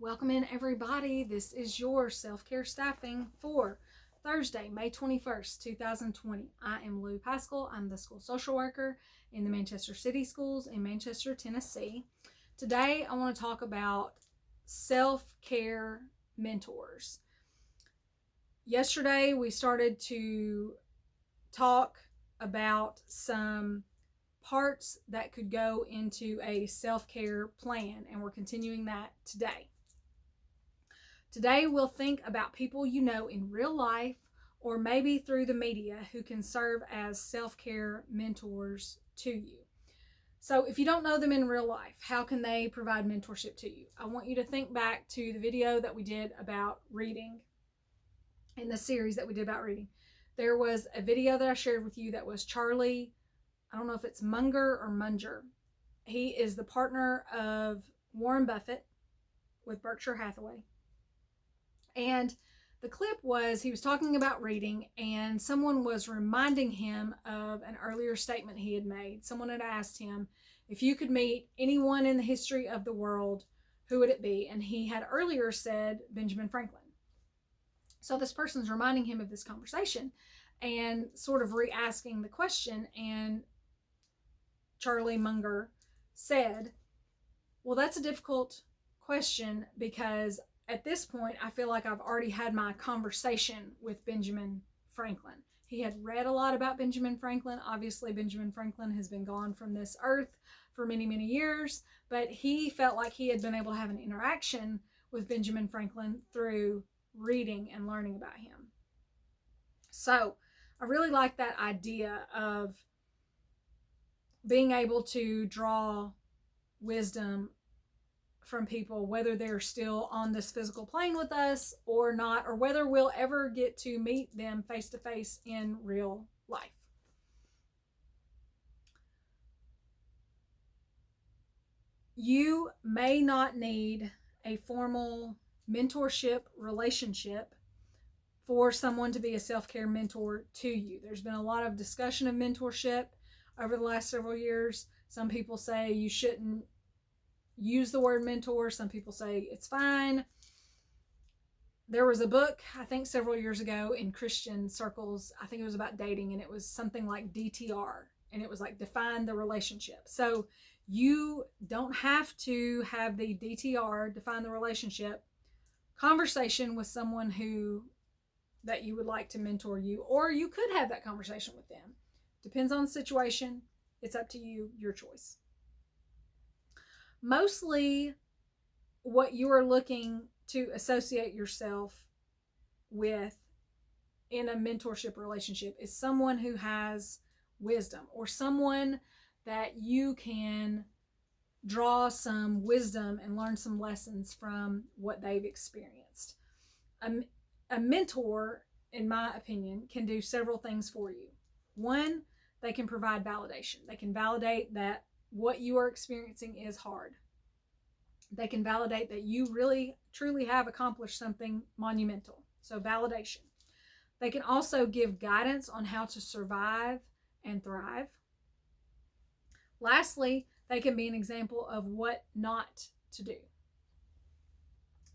Welcome in, everybody. This is your self-care staffing for Thursday, May 21st, 2020. I am Lou Pascal. I'm the school social worker in the Manchester City Schools in Manchester, Tennessee. Today, I want to talk about self-care mentors. Yesterday, we started to talk about some parts that could go into a self-care plan, and we're continuing that today. Today, we'll think about people you know in real life or maybe through the media who can serve as self-care mentors to you. So if you don't know them in real life, how can they provide mentorship to you? I want you to think back to the video that we did about reading, in the series that we did about reading. There was a video that I shared with you that was Charlie, I don't know if it's Munger or Munger. He is the partner of Warren Buffett with Berkshire Hathaway. And the clip was, he was talking about reading, and someone was reminding him of an earlier statement he had made. Someone had asked him, if you could meet anyone in the history of the world, who would it be? And he had earlier said Benjamin Franklin. So this person's reminding him of this conversation and sort of re-asking the question. And Charlie Munger said, well, that's a difficult question because at this point, I feel like I've already had my conversation with Benjamin Franklin. He had read a lot about Benjamin Franklin. Obviously, Benjamin Franklin has been gone from this earth for many, many years, but he felt like he had been able to have an interaction with Benjamin Franklin through reading and learning about him. So I really like that idea of being able to draw wisdom from people, whether they're still on this physical plane with us or not, or whether we'll ever get to meet them face to face in real life. You may not need a formal mentorship relationship for someone to be a self-care mentor to you. There's been a lot of discussion of mentorship over the last several years. Some people say you shouldn't use the word mentor. Some people say it's fine. There was a book, I think several years ago in Christian circles, I think it was about dating, and it was something like DTR, and it was like define the relationship. So you don't have to have the DTR, define the relationship, conversation with someone that you would like to mentor you, or you could have that conversation with them. Depends on the situation. It's up to you, your choice. Mostly what you are looking to associate yourself with in a mentorship relationship is someone who has wisdom, or someone that you can draw some wisdom and learn some lessons from what they've experienced. A mentor, in my opinion, can do several things for you. One, they can provide validation. They can validate that what you are experiencing is hard. They can validate that you really, truly have accomplished something monumental. So validation. They can also give guidance on how to survive and thrive. Lastly, they can be an example of what not to do.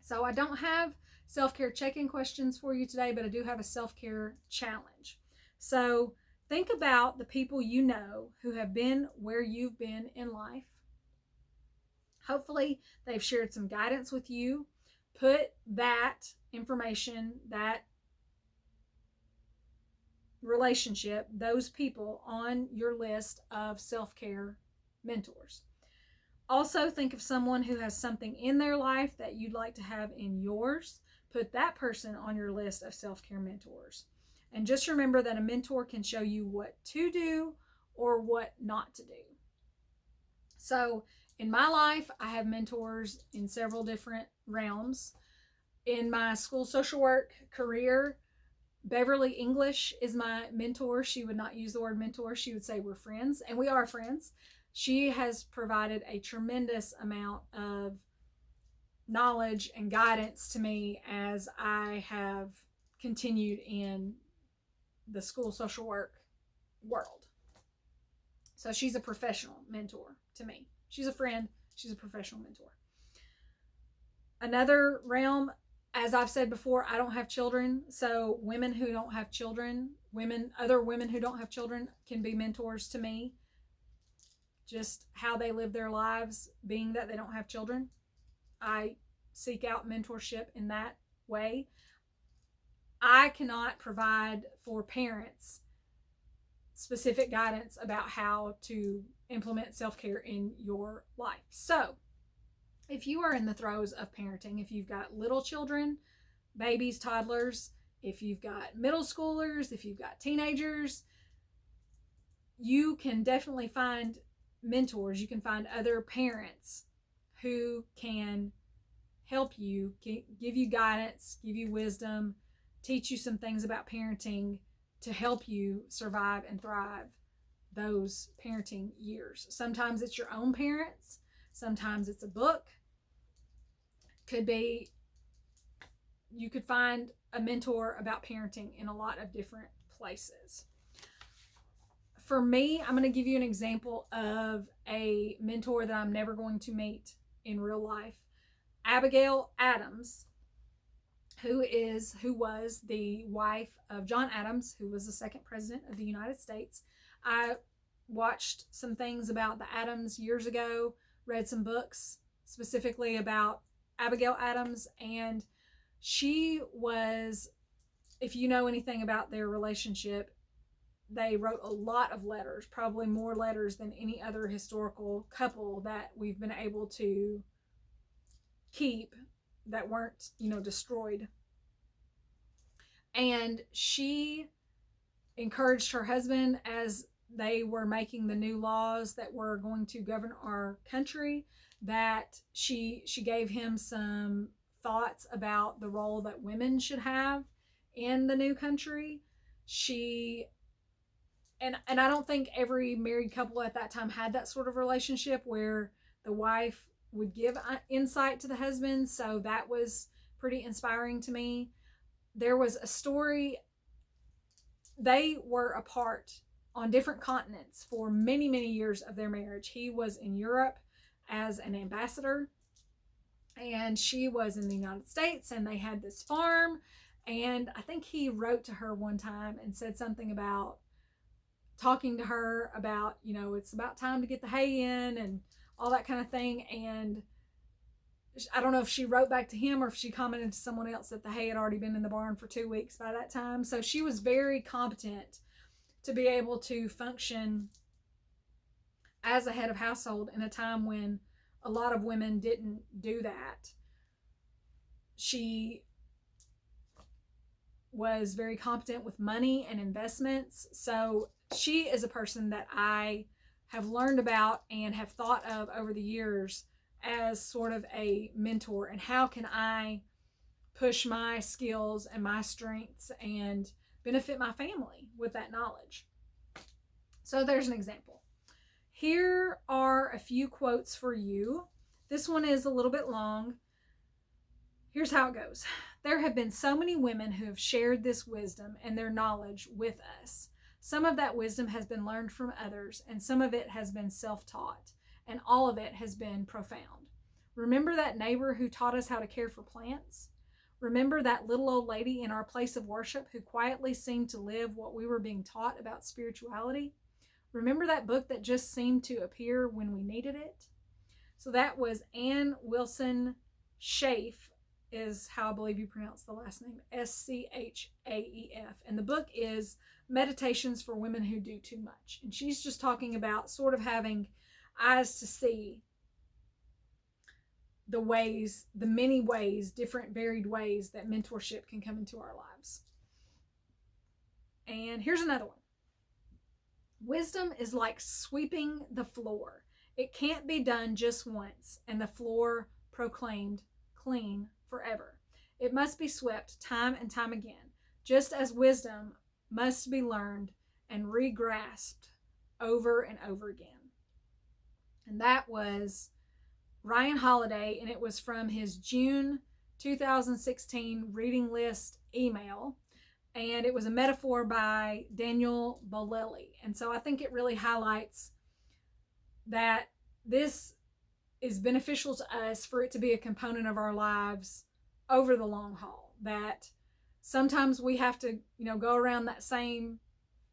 So I don't have self-care check-in questions for you today, but I do have a self-care challenge. So think about the people you know who have been where you've been in life. Hopefully, they've shared some guidance with you. Put that information, that relationship, those people on your list of self-care mentors. Also, think of someone who has something in their life that you'd like to have in yours. Put that person on your list of self-care mentors. And just remember that a mentor can show you what to do or what not to do. So in my life, I have mentors in several different realms. In my school social work career, Beverly English is my mentor. She would not use the word mentor. She would say we're friends, and we are friends. She has provided a tremendous amount of knowledge and guidance to me as I have continued in the school social work world. So she's a professional mentor to me. She's a friend. She's a professional mentor. Another realm, as I've said before, I don't have children. So women who don't have children, other women who don't have children can be mentors to me. Just how they live their lives, being that they don't have children. I seek out mentorship in that way. I cannot provide for parents specific guidance about how to implement self-care in your life. So, if you are in the throes of parenting, if you've got little children, babies, toddlers, if you've got middle schoolers, if you've got teenagers, you can definitely find mentors. You can find other parents who can help you, give you guidance, give you wisdom, teach you some things about parenting to help you survive and thrive those parenting years. Sometimes it's your own parents, sometimes it's a book. Could be, you could find a mentor about parenting in a lot of different places. For me, I'm going to give you an example of a mentor that I'm never going to meet in real life. Abigail Adams, who was the wife of John Adams, who was the second president of the United States. I watched some things about the Adams years ago, read some books specifically about Abigail Adams, and she was, if you know anything about their relationship, they wrote a lot of letters, probably more letters than any other historical couple that we've been able to keep that weren't, destroyed. And she encouraged her husband as they were making the new laws that were going to govern our country, that she gave him some thoughts about the role that women should have in the new country. And I don't think every married couple at that time had that sort of relationship where the wife would give insight to the husband. So that was pretty inspiring to me. There was a story. They were apart on different continents for many, many years of their marriage. He was in Europe as an ambassador, and she was in the United States, and they had this farm. And I think he wrote to her one time and said something about talking to her about, it's about time to get the hay in and all that kind of thing. And I don't know if she wrote back to him or if she commented to someone else that the hay had already been in the barn for 2 weeks by that time. So she was very competent to be able to function as a head of household in a time when a lot of women didn't do that. She was very competent with money and investments. So she is a person that I have learned about and have thought of over the years as sort of a mentor, and how can I push my skills and my strengths and benefit my family with that knowledge. So there's an example. Here are a few quotes for you. This one is a little bit long. Here's how it goes. There have been so many women who have shared this wisdom and their knowledge with us. Some of that wisdom has been learned from others, and some of it has been self-taught, and all of it has been profound. Remember that neighbor who taught us how to care for plants? Remember that little old lady in our place of worship who quietly seemed to live what we were being taught about spirituality? Remember that book that just seemed to appear when we needed it? So that was Anne Wilson Schaef, is how I believe you pronounce the last name, Schaef. And the book is Meditations for Women Who Do Too Much. And she's just talking about sort of having eyes to see the ways, the many ways, different varied ways that mentorship can come into our lives. And here's another one. Wisdom is like sweeping the floor. It can't be done just once and the floor proclaimed clean forever. It must be swept time and time again, just as wisdom must be learned and re-grasped over and over again. And that was Ryan Holiday, and it was from his June 2016 reading list email. And it was a metaphor by Daniel Bolelli. And so I think it really highlights that this is beneficial to us for it to be a component of our lives over the long haul. That sometimes we have to, go around that same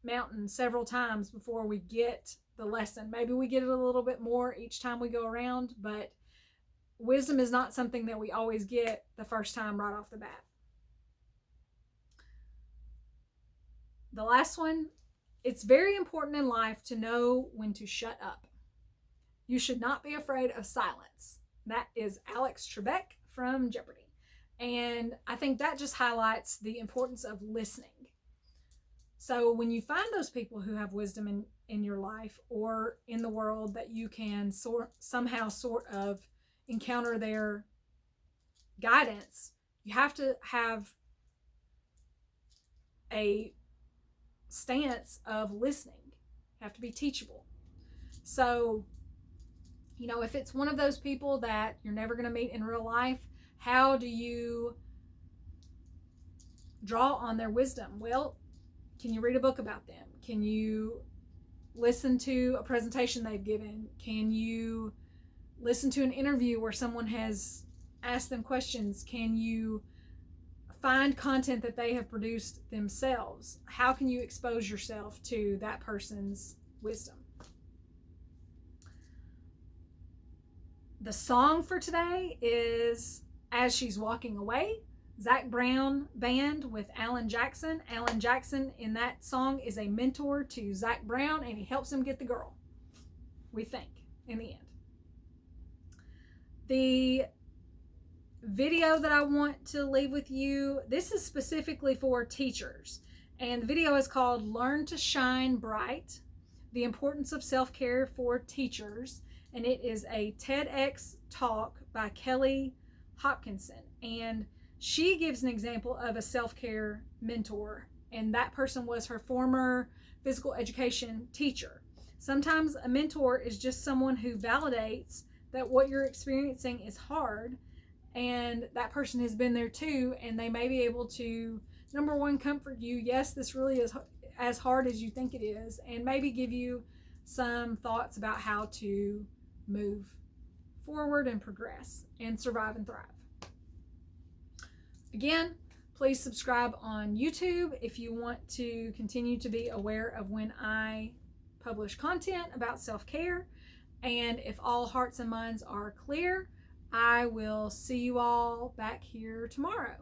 mountain several times before we get the lesson. Maybe we get it a little bit more each time we go around, but wisdom is not something that we always get the first time right off the bat. The last one, it's very important in life to know when to shut up. You should not be afraid of silence. That is Alex Trebek from Jeopardy. And I think that just highlights the importance of listening. So when you find those people who have wisdom in your life or in the world that you can somehow sort of encounter their guidance, you have to have a stance of listening. You have to be teachable. So, if it's one of those people that you're never going to meet in real life, how do you draw on their wisdom? Well, can you read a book about them? Can you listen to a presentation they've given? Can you listen to an interview where someone has asked them questions? Can you find content that they have produced themselves? How can you expose yourself to that person's wisdom? The song for today is As She's Walking Away, Zac Brown Band with Alan Jackson. Alan Jackson in that song is a mentor to Zac Brown, and he helps him get the girl, we think, in the end. The video that I want to leave with you, this is specifically for teachers, and the video is called Learn to Shine Bright, The Importance of Self-Care for Teachers, and it is a TEDx talk by Kelly Hopkinson, and she gives an example of a self-care mentor, and that person was her former physical education teacher. Sometimes a mentor is just someone who validates that what you're experiencing is hard, and that person has been there too, and they may be able to, number one, comfort you. Yes, this really is as hard as you think it is, and maybe give you some thoughts about how to move forward and progress and survive and thrive. Again, please subscribe on YouTube if you want to continue to be aware of when I publish content about self-care. And if all hearts and minds are clear, I will see you all back here tomorrow.